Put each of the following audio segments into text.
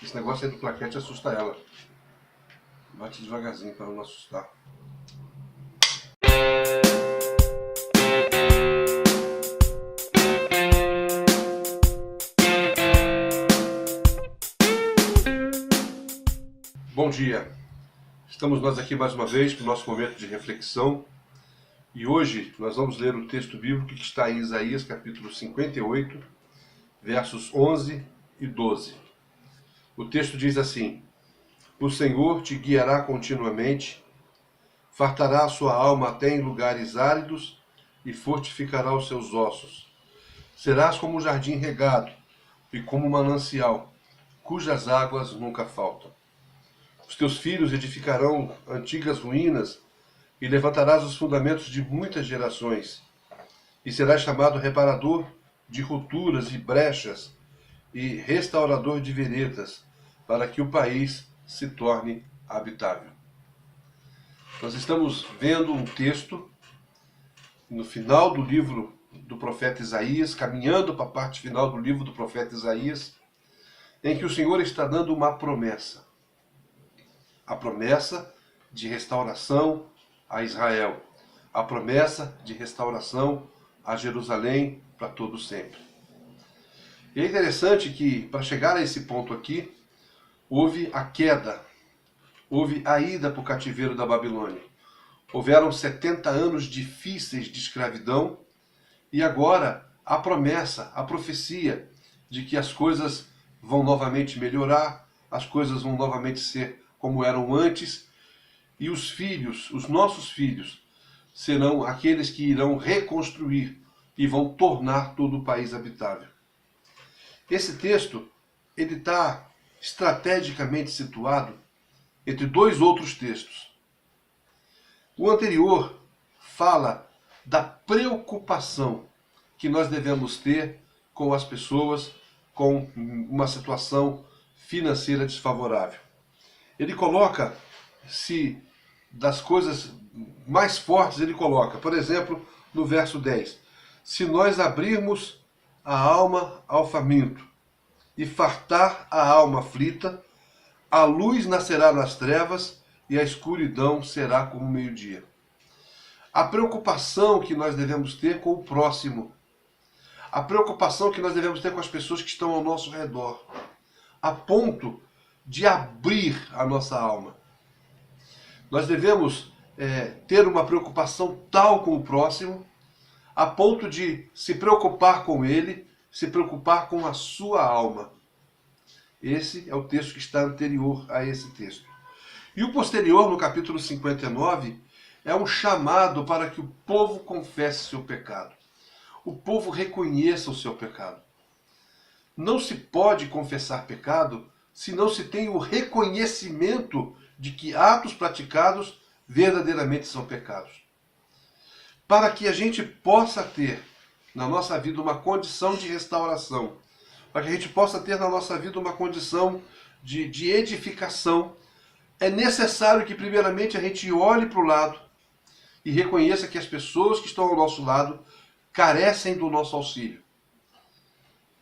Esse negócio aí do claquete assusta ela. Bate devagarzinho para não assustar. Bom dia. Estamos nós aqui mais uma vez para o nosso momento de reflexão. E hoje nós vamos ler o texto bíblico que está em Isaías capítulo 58, versos 11 e 12. O texto diz assim: O Senhor te guiará continuamente, fartará a sua alma até em lugares áridos e fortificará os seus ossos. Serás como um jardim regado e como um manancial, cujas águas nunca faltam. Os teus filhos edificarão antigas ruínas e levantarás os fundamentos de muitas gerações. E serás chamado reparador de rupturas e brechas e restaurador de veredas, para que o país se torne habitável. Nós estamos vendo um texto no final do livro do profeta Isaías, caminhando para a parte final do livro do profeta Isaías, em que o Senhor está dando uma promessa. A promessa de restauração a Israel. A promessa de restauração a Jerusalém para todo sempre. E é interessante que, para chegar a esse ponto aqui, houve a queda, houve a ida para o cativeiro da Babilônia. Houveram 70 anos difíceis de escravidão e agora a promessa, a profecia de que as coisas vão novamente melhorar, as coisas vão novamente ser como eram antes, e os filhos, os nossos filhos, serão aqueles que irão reconstruir e vão tornar todo o país habitável. Esse texto, ele está estrategicamente situado entre dois outros textos. O anterior fala da preocupação que nós devemos ter com as pessoas com uma situação financeira desfavorável. Ele coloca-se das coisas mais fortes, ele coloca, por exemplo, no verso 10, se nós abrirmos a alma ao faminto e fartar a alma aflita, a luz nascerá nas trevas e a escuridão será como o meio-dia. A preocupação que nós devemos ter com o próximo, a preocupação que nós devemos ter com as pessoas que estão ao nosso redor, a ponto de abrir a nossa alma. Nós devemos ter uma preocupação tal com o próximo, a ponto de se preocupar com ele, se preocupar com a sua alma. Esse é o texto que está anterior a esse texto. E o posterior, no capítulo 59, é um chamado para que o povo confesse seu pecado. O povo reconheça o seu pecado. Não se pode confessar pecado se não se tem o reconhecimento de que atos praticados verdadeiramente são pecados. Para que a gente possa ter na nossa vida uma condição de restauração, para que a gente possa ter na nossa vida uma condição de edificação, é necessário que primeiramente a gente olhe para o lado e reconheça que as pessoas que estão ao nosso lado carecem do nosso auxílio.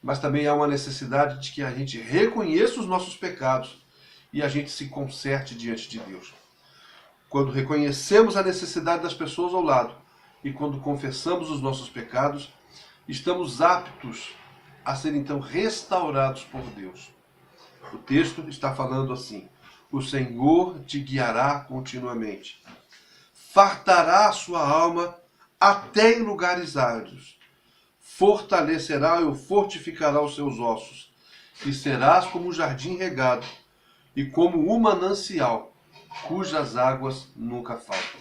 Mas também há uma necessidade de que a gente reconheça os nossos pecados e a gente se conserte diante de Deus. Quando reconhecemos a necessidade das pessoas ao lado e quando confessamos os nossos pecados, estamos aptos a ser então restaurados por Deus. O texto está falando assim: o Senhor te guiará continuamente, fartará a sua alma até em lugares áridos, fortalecerá ou fortificará os seus ossos, e serás como um jardim regado e como um manancial, cujas águas nunca faltam.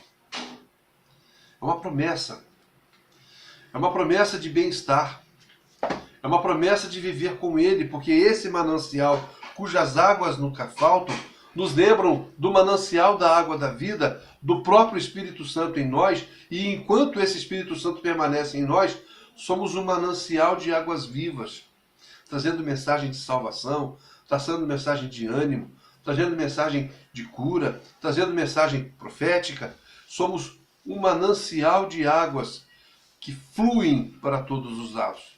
É uma promessa. É uma promessa de bem-estar. É uma promessa de viver com Ele, porque esse manancial, cujas águas nunca faltam, nos lembram do manancial da água da vida, do próprio Espírito Santo em nós, e enquanto esse Espírito Santo permanece em nós, somos um manancial de águas vivas, trazendo mensagem de salvação, trazendo mensagem de ânimo, trazendo mensagem de cura, trazendo mensagem profética. Somos um manancial de águas que fluem para todos os lados.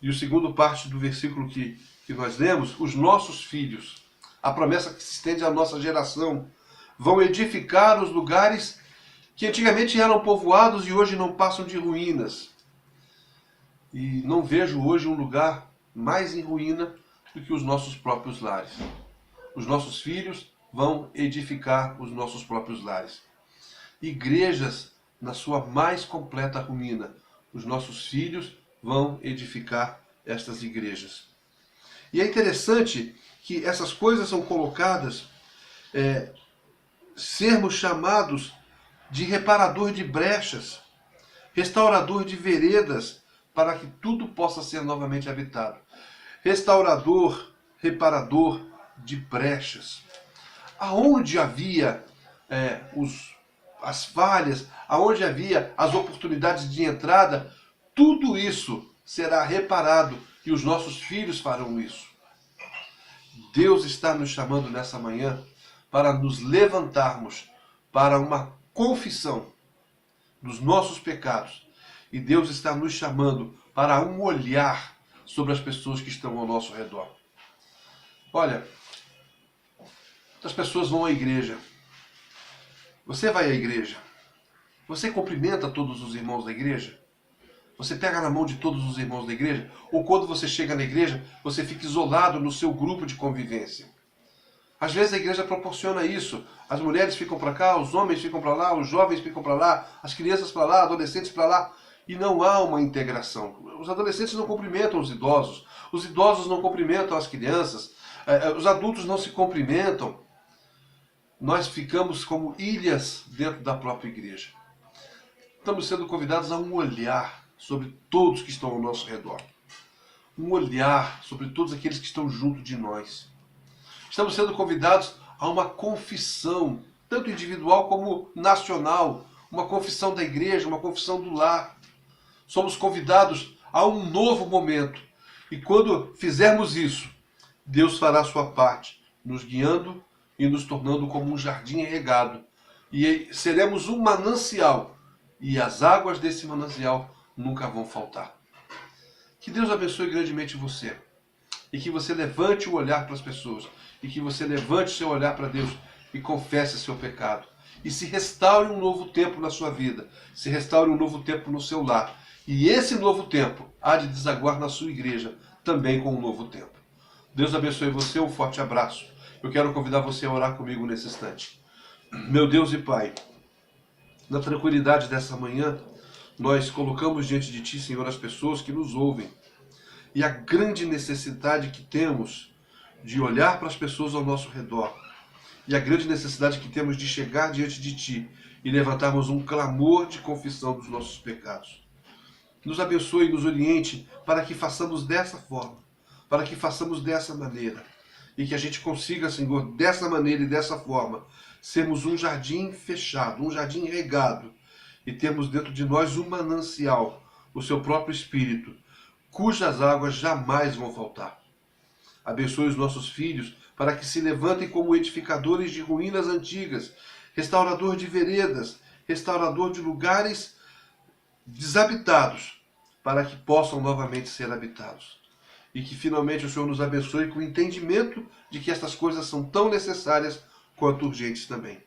E o segundo parte do versículo que que nós lemos, os nossos filhos, a promessa que se estende à nossa geração, vão edificar os lugares que antigamente eram povoados e hoje não passam de ruínas. E não vejo hoje um lugar mais em ruína do que os nossos próprios lares. Os nossos filhos vão edificar os nossos próprios lares. Igrejas na sua mais completa ruína. Os nossos filhos vão edificar estas igrejas. E é interessante que essas coisas são colocadas, sermos chamados de reparador de brechas, restaurador de veredas, para que tudo possa ser novamente habitado. Restaurador, reparador de brechas. Aonde havia as falhas, aonde havia as oportunidades de entrada, tudo isso será reparado e os nossos filhos farão isso. Deus está nos chamando nessa manhã para nos levantarmos para uma confissão dos nossos pecados. E Deus está nos chamando para um olhar sobre as pessoas que estão ao nosso redor. Olha, as pessoas vão à igreja. Você vai à igreja. Você cumprimenta todos os irmãos da igreja? Você pega na mão de todos os irmãos da igreja? Ou quando você chega na igreja, você fica isolado no seu grupo de convivência? Às vezes a igreja proporciona isso. As mulheres ficam para cá, os homens ficam para lá, os jovens ficam para lá, as crianças para lá, adolescentes para lá. E não há uma integração. Os adolescentes não cumprimentam os idosos não cumprimentam as crianças, os adultos não se cumprimentam. Nós ficamos como ilhas dentro da própria igreja. Estamos sendo convidados a um olhar sobre todos que estão ao nosso redor. Um olhar sobre todos aqueles que estão junto de nós. Estamos sendo convidados a uma confissão, tanto individual como nacional, uma confissão da igreja, uma confissão do lar. Somos convidados a um novo momento. E quando fizermos isso, Deus fará a sua parte, nos guiando e nos tornando como um jardim regado. E seremos um manancial. E as águas desse manancial nunca vão faltar. Que Deus abençoe grandemente você. E que você levante o olhar para as pessoas. E que você levante o seu olhar para Deus e confesse seu pecado. E se restaure um novo tempo na sua vida. Se restaure um novo tempo no seu lar. E esse novo tempo há de desaguar na sua igreja também com um novo tempo. Deus abençoe você, um forte abraço. Eu quero convidar você a orar comigo nesse instante. Meu Deus e Pai, na tranquilidade dessa manhã, nós colocamos diante de Ti, Senhor, as pessoas que nos ouvem. E a grande necessidade que temos de olhar para as pessoas ao nosso redor. E a grande necessidade que temos de chegar diante de Ti e levantarmos um clamor de confissão dos nossos pecados. Nos abençoe e nos oriente para que façamos dessa forma, para que façamos dessa maneira. E que a gente consiga, Senhor, dessa maneira e dessa forma, sermos um jardim fechado, um jardim regado, e termos dentro de nós um manancial, o Seu próprio Espírito, cujas águas jamais vão faltar. Abençoe os nossos filhos para que se levantem como edificadores de ruínas antigas, restaurador de veredas, restaurador de lugares desabitados, para que possam novamente ser habitados. E que finalmente o Senhor nos abençoe com o entendimento de que estas coisas são tão necessárias quanto urgentes também.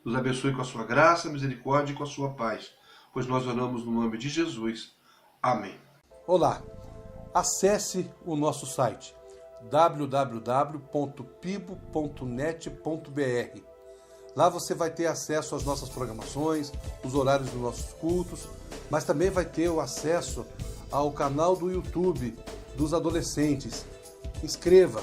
Nos abençoe com a sua graça, misericórdia e com a sua paz, pois nós oramos no nome de Jesus. Amém. Olá, acesse o nosso site www.pibo.net.br. Lá você vai ter acesso às nossas programações, os horários dos nossos cultos, mas também vai ter o acesso ao canal do YouTube dos adolescentes. Inscreva,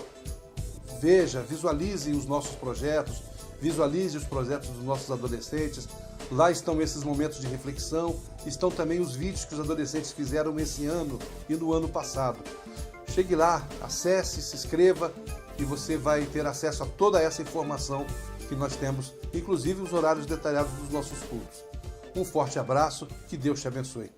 veja, visualize os nossos projetos, visualize os projetos dos nossos adolescentes. Lá estão esses momentos de reflexão, estão também os vídeos que os adolescentes fizeram esse ano e no ano passado. Chegue lá, acesse, se inscreva e você vai ter acesso a toda essa informação que nós temos, inclusive os horários detalhados dos nossos cultos. Um forte abraço, que Deus te abençoe.